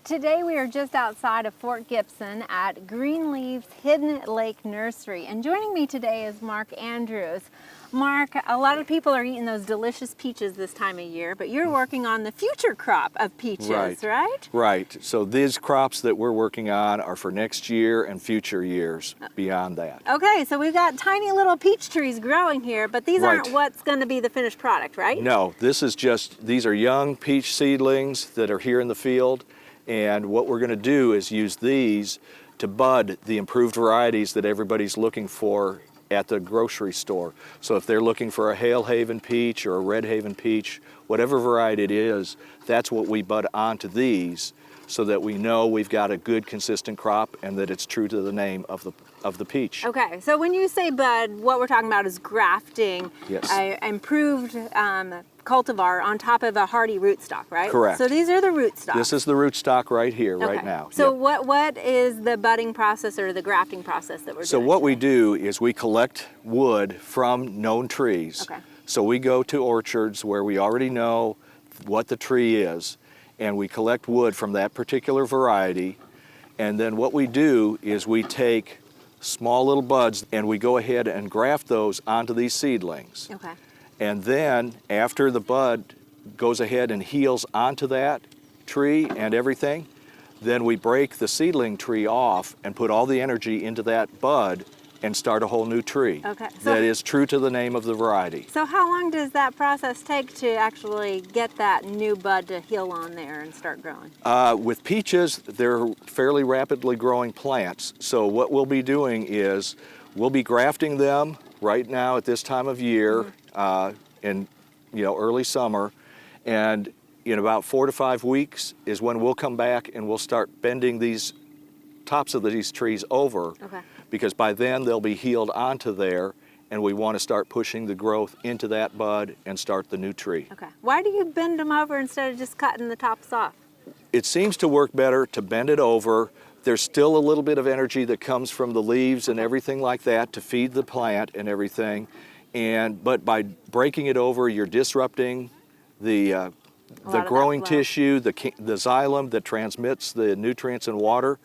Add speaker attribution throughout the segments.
Speaker 1: Today we are just outside of Fort Gibson at Greenleaf's Hidden Lake Nursery, and joining me today is Mark Andrews. Mark, a lot of people are eating those delicious peaches this time of year, but you're working on the future crop of peaches, right?
Speaker 2: Right. So these crops that we're working on are for next year and future years beyond that.
Speaker 1: Okay, so we've got tiny little peach trees growing here, but these aren't what's going to be the finished product, right?
Speaker 2: No, these are young peach seedlings that are here in the field, and what we're going to do is use these to bud the improved varieties that everybody's looking for at the grocery store. So if they're looking for a Hale Haven peach or a Red Haven peach, whatever variety it is, that's what we bud onto these so that we know we've got a good consistent crop and that it's true to the name of the peach.
Speaker 1: Okay, so when you say bud, what we're talking about is grafting, improved cultivar on top of a hardy rootstock, right?
Speaker 2: Correct.
Speaker 1: So these are the rootstocks.
Speaker 2: This is the rootstock right here, right now.
Speaker 1: So what is the budding process or the grafting process that we're doing?
Speaker 2: So what we do is we collect wood from known trees.
Speaker 1: Okay.
Speaker 2: So we go to orchards where we already know what the tree is, and we collect wood from that particular variety. And then what we do is we take small little buds and we go ahead and graft those onto these seedlings.
Speaker 1: Okay.
Speaker 2: And then after the bud goes ahead and heals onto that tree and everything, then we break the seedling tree off and put all the energy into that bud and start a whole new tree.
Speaker 1: Okay.
Speaker 2: That is true to the name of the variety.
Speaker 1: So how long does that process take to actually get that new bud to heal on there and start growing?
Speaker 2: With peaches, they're fairly rapidly growing plants. So what we'll be doing is we'll be grafting them right now at this time of year, in early summer, and in about 4 to 5 weeks is when we'll come back and we'll start bending these tops of these trees over.
Speaker 1: Okay.
Speaker 2: Because by then they'll be healed onto there, and we want to start pushing the growth into that bud and start the new tree.
Speaker 1: Okay. Why do you bend them over instead of just cutting the tops off?
Speaker 2: It seems to work better to bend it over. There's still a little bit of energy that comes from the leaves and everything like that to feed the plant and everything. But by breaking it over, you're disrupting the growing tissue, the xylem that transmits the nutrients and water.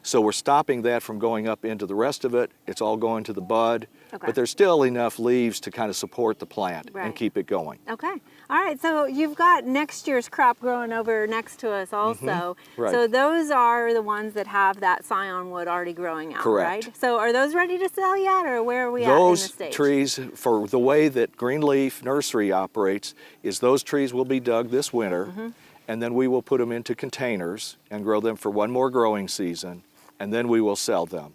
Speaker 2: So we're stopping that from going up into the rest of it. It's all going to the bud, but there's still enough leaves to kind of support the plant and keep it going.
Speaker 1: Okay. All right, so you've got next year's crop growing over next to us also.
Speaker 2: Right.
Speaker 1: So those are the ones that have that scion wood already growing out,
Speaker 2: Correct.
Speaker 1: right? So are those ready to sell yet, or where are we at in the
Speaker 2: Those
Speaker 1: stage?
Speaker 2: trees, for the way that Greenleaf Nursery operates, is those trees will be dug this winter, and then we will put them into containers and grow them for one more growing season, and then we will sell them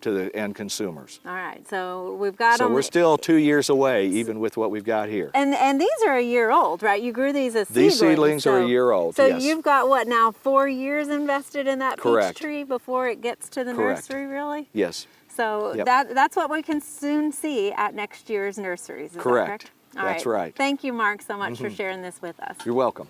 Speaker 2: to the end consumers.
Speaker 1: All right, so we've got them.
Speaker 2: So we're still 2 years away, even with what we've got here.
Speaker 1: And these are a year old, right? You grew these as seedlings.
Speaker 2: These seedlings are a year old,
Speaker 1: So
Speaker 2: yes.
Speaker 1: you've got, what, now 4 years invested in that
Speaker 2: Correct.
Speaker 1: peach tree before it gets to the nursery, really?
Speaker 2: Yes.
Speaker 1: So that's what we can soon see at next year's nurseries, is that correct? All
Speaker 2: That's right.
Speaker 1: Thank you, Mark, so much for sharing this with us.
Speaker 2: You're welcome.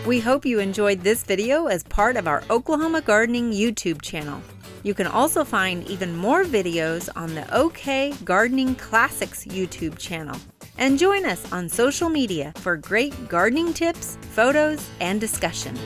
Speaker 3: We hope you enjoyed this video as part of our Oklahoma Gardening YouTube channel. You can also find even more videos on the OK Gardening Classics YouTube channel. And join us on social media for great gardening tips, photos, and discussion.